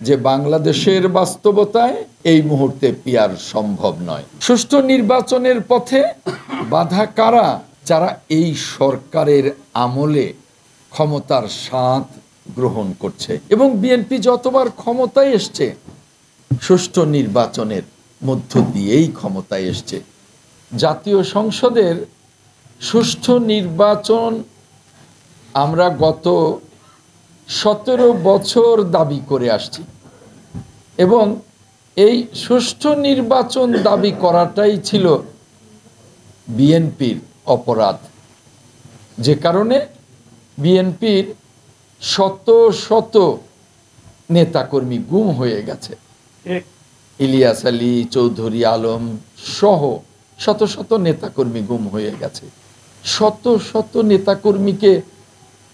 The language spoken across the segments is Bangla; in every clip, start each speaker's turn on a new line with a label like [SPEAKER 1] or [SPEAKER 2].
[SPEAKER 1] যে বাংলাদেশের বাস্তবতায় এই মুহূর্তে পিয়ার সম্ভব নয়। সুষ্ঠু নির্বাচনের পথে বাধা কারা? যারা এই সরকারের আমলে ক্ষমতার স্বাদ গ্রহণ করছে। এবং বিএনপি যতবার ক্ষমতায় এসছে সুষ্ঠু নির্বাচনের মধ্য দিয়েই ক্ষমতায় এসছে। জাতীয় সংসদের সুষ্ঠু নির্বাচন আমরা গত 17 বছর দাবি করে আসছি এবং এই সুষ্ঠু নির্বাচন দাবি করাটাই ছিল বিএনপির অপরাধ, যে কারণে বিএনপির শত শত নেতাকর্মী গুম হয়ে গেছে। ইলিয়াস আলী, চৌধুরী আলম সহ শত শত নেতাকর্মী গুম হয়ে গেছে। শত শত নেতাকর্মীকে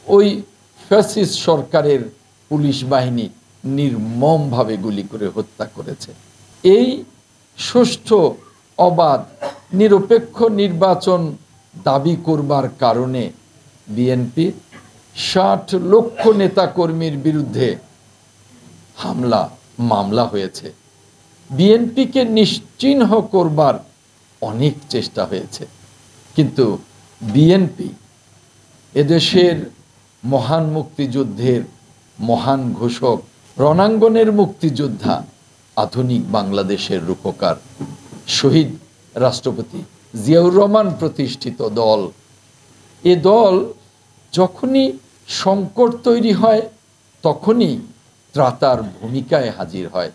[SPEAKER 1] ওই ফ্যাসিস্ট সরকারের পুলিশ বাহিনী নির্মমভাবে গুলি করে হত্যা করেছে। এই সুষ্ঠু, অবাধ, নিরপেক্ষ নির্বাচন দাবি করবার কারণে বিএনপি 60 লক্ষ নেতাকর্মীর বিরুদ্ধে হামলা মামলা হয়েছে। বিএনপিকে নিশ্চিহ্ন করবার অনেক চেষ্টা হয়েছে, কিন্তু বিএনপি এদেশের মহান মুক্তিযুদ্ধের মহান ঘোষক, রণাঙ্গনের মুক্তিযোদ্ধা, আধুনিক বাংলাদেশের রূপকার শহীদ রাষ্ট্রপতি জিয়াউর রহমান প্রতিষ্ঠিত দল। এ দল যখনই সংকট তৈরি হয় তখনই ত্রাতার ভূমিকায় হাজির হয়।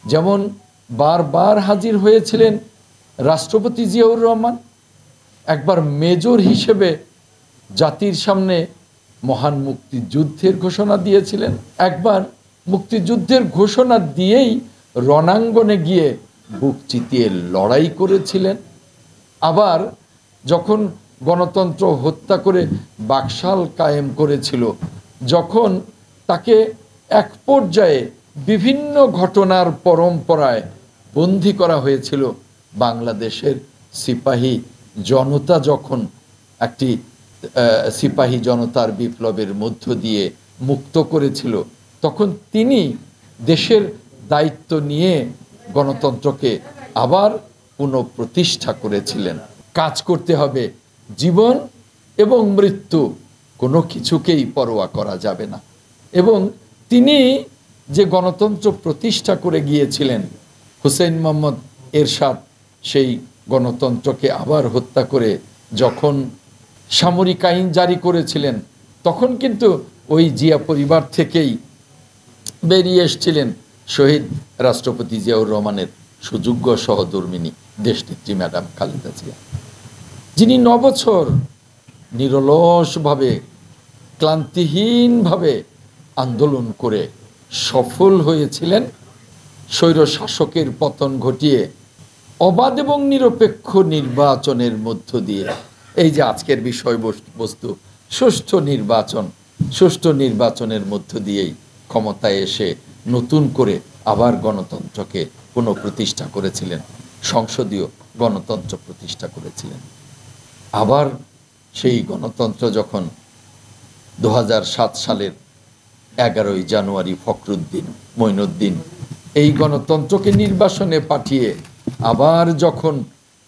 [SPEAKER 1] যেমন বারবার হাজির হয়েছিলেন রাষ্ট্রপতি জিয়াউর রহমান, একবার মেজর হিসেবে জাতির সামনে মহান মুক্তিযুদ্ধের ঘোষণা দিয়েছিলেন, একবার মুক্তিযুদ্ধের ঘোষণা দিয়েই রণাঙ্গনে গিয়ে বুক চিতিয়ে লড়াই করেছিলেন। আবার যখন গণতন্ত্র হত্যা করে বাকশাল কায়েম করেছিল, যখন তাকে এক পর্যায়ে বিভিন্ন ঘটনার পরম্পরায় বন্দী করা হয়েছিল, বাংলাদেশের সিপাহী জনতা যখন একটি সিপাহী জনতার বিপ্লবের মধ্য দিয়ে মুক্ত করেছিল, তখন তিনি দেশের দায়িত্ব নিয়ে গণতন্ত্রকে আবার পুনঃপ্রতিষ্ঠা করেছিলেন। কাজ করতে হবে, জীবন এবং মৃত্যু কোনো কিছুকেই পরোয়া করা যাবে না। এবং তিনি যে গণতন্ত্র প্রতিষ্ঠা করে গিয়েছিলেন, হুসেইন মোহাম্মদ এরশাদ সেই গণতন্ত্রকে আবার হত্যা করে যখন সামরিক আইন জারি করেছিলেন, তখন কিন্তু ওই জিয়া পরিবার থেকেই বেরিয়ে এসেছিলেন শহীদ রাষ্ট্রপতি জিয়াউর রহমানের সুযোগ্য সহধর্মিণী দেশনেত্রী ম্যাডাম খালেদা জিয়া, যিনি 9 বছর নিরলসভাবে, ক্লান্তিহীনভাবে আন্দোলন করে সফল হয়েছিলেন স্বৈর শাসকের পতন ঘটিয়ে অবাধ এবং নিরপেক্ষ নির্বাচনের মধ্য দিয়ে। এই যে আজকের বিষয়বস্তু সুষ্ঠু নির্বাচন, সুষ্ঠু নির্বাচনের মধ্য দিয়েই ক্ষমতায় এসে নতুন করে আবার গণতন্ত্রকে পুনঃপ্রতিষ্ঠা করেছিলেন, সংসদীয় গণতন্ত্র প্রতিষ্ঠা করেছিলেন। আবার সেই গণতন্ত্র যখন 2007 সালের 11ই জানুয়ারি ফখরুদ্দিন, মঈনুদ্দিন এই গণতন্ত্রকে নির্বাসনে পাঠিয়ে আবার যখন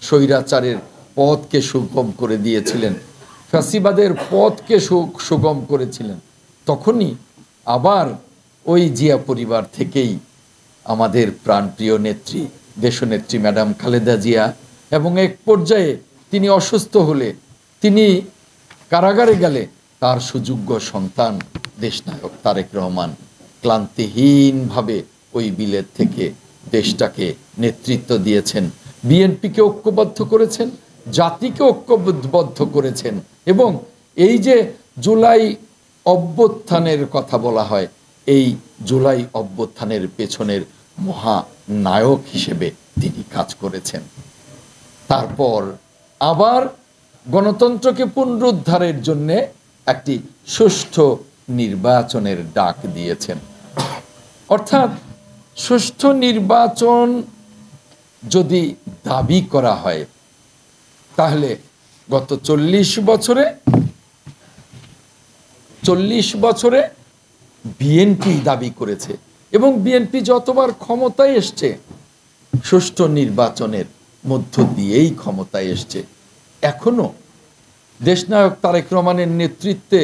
[SPEAKER 1] স্বৈরাচারের পথকে সুগম করে দিয়েছিলেন, ফ্যাসিবাদের পথকে সুগম করেছিলেন, তখনই আবার ওই জিয়া পরিবার থেকেই আমাদের প্রাণপ্রিয় নেত্রী, দেশনেত্রী ম্যাডাম খালেদা জিয়া, এবং এক পর্যায়ে তিনি অসুস্থ হলে, তিনি কারাগারে গেলে তার সুযোগ্য সন্তান দেশনায়ক তারেক রহমান ক্লান্তিহীনভাবে ওই বিলেত থেকে দেশটাকে নেতৃত্ব দিয়েছেন, বিএনপিকে ঐক্যবদ্ধ করেছেন, জাতিকে ঐক্যবদ্ধ করেছেন। এবং এই যে জুলাই অভ্যুত্থানের কথা বলা হয়, এই জুলাই অভ্যুত্থানের পেছনের মহানায়ক হিসেবে তিনি কাজ করেছেন। তারপর আবার গণতন্ত্রকে পুনরুদ্ধারের জন্য একটি সুষ্ঠু নির্বাচনের ডাক দিয়েছেন। অর্থাৎ সুষ্ঠু নির্বাচন যদি দাবি করা হয়, তাহলে গত 40 বছরে বিএনপি দাবি করেছে এবং বিএনপি যতবার ক্ষমতায় এসছে সুষ্ঠু নির্বাচনের মধ্য দিয়েই ক্ষমতায় এসছে। এখনো দেশনায়ক তারেক রহমানের নেতৃত্বে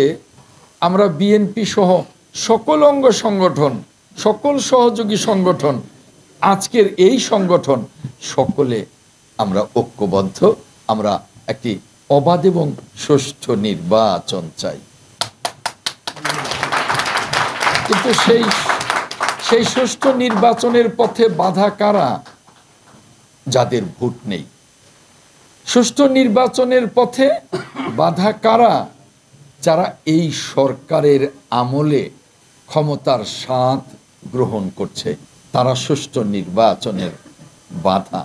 [SPEAKER 1] আমরা বিএনপি সহ সকল অঙ্গ সংগঠন, সকল সহযোগী সংগঠন, আজকের এই সংগঠন সকলে আমরা ঐক্যবদ্ধ। আমরা একটি অবাধ এবং সুষ্ঠু নির্বাচন চাই। কিন্তু সেই সুষ্ঠু নির্বাচনের পথে বাধা কারা? যাদের ভোট নেই। সুষ্ঠু নির্বাচনের পথে বাধা কারা? যারা এই সরকারের আমলে ক্ষমতার স্বাদ গ্রহণ করছে, তারা সুষ্ঠু নির্বাচনের বাধা।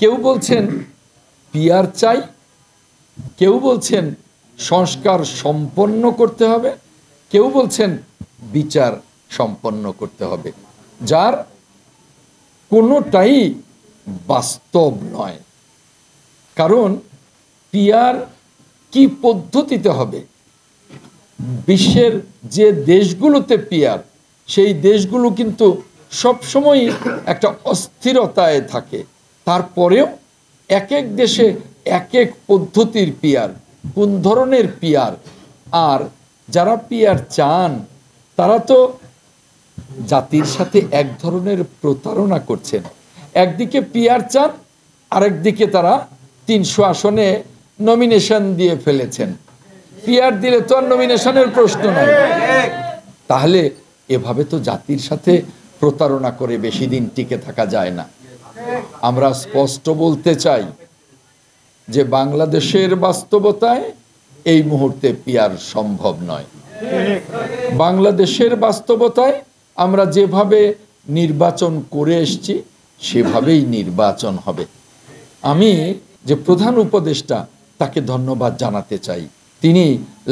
[SPEAKER 1] কেউ বলছেন পিআর চাই, কেউ বলছেন সংস্কার সম্পন্ন করতে হবে, কেউ বলছেন বিচার সম্পন্ন করতে হবে, যার কোনোটাই বাস্তব নয়। কারণ পিআর কি পদ্ধতিতে হবে? বিশ্বের যে দেশগুলোতে পিআর, সেই দেশগুলো কিন্তু সবসময় একটা অস্থিরতায় থাকে। তারপরেও এক এক দেশে এক এক পদ্ধতির পিআর, কোন ধরনের পিআর। আর যারা পিআর চান তারা তো জাতির সাথে এক ধরনের প্রতারণা করছেন। একদিকে পিআর চান, আরেকদিকে তারা ৩০০ আসনে নমিনেশন দিয়ে ফেলেছেন। পিআর দিলে তো আর নমিনেশনের প্রশ্ন নাই। তাহলে এভাবে তো জাতির সাথে প্রতারণা করে বেশি দিন টিকে থাকা যায় না। আমরা স্পষ্ট বলতে চাই যে বাংলাদেশের বাস্তবতায় এই মুহূর্তে পিআর সম্ভব নয়। বাংলাদেশের বাস্তবতায় আমরা যেভাবে নির্বাচন করে এসেছি সেভাবেই নির্বাচন হবে। আমি যে প্রধান উপদেষ্টা তাকে ধন্যবাদ জানাতে চাই। তিনি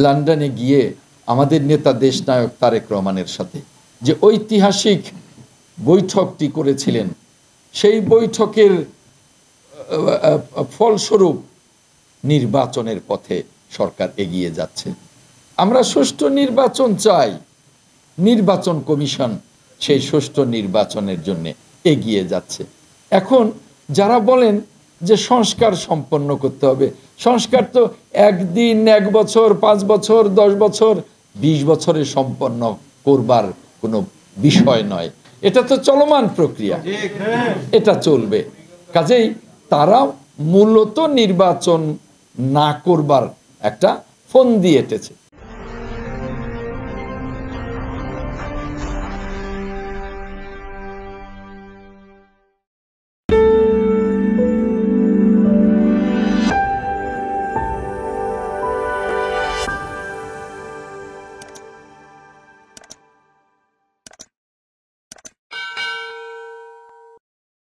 [SPEAKER 1] লন্ডনে গিয়ে আমাদের নেতা দেশনায়ক তারেক রহমানের সাথে যে ঐতিহাসিক বৈঠকটি করেছিলেন, সেই বৈঠকের ফলস্বরূপ নির্বাচনের পথে সরকার এগিয়ে যাচ্ছে। আমরা সুষ্ঠু নির্বাচন চাই। নির্বাচন কমিশন সেই সুষ্ঠু নির্বাচনের জন্য এগিয়ে যাচ্ছে। এখন যারা বলেন যে সংস্কার সম্পন্ন করতে হবে, সংস্কার তো একদিন, 1 বছর, 5 বছর, 10 বছর, 20 বছরে সম্পন্ন করবার কোনো বিষয় নয়। এটা তো চলমান প্রক্রিয়া, এটা চলবে। কাজেই তারা মূলত নির্বাচন না করবার একটা ফন্দি এঁটেছে।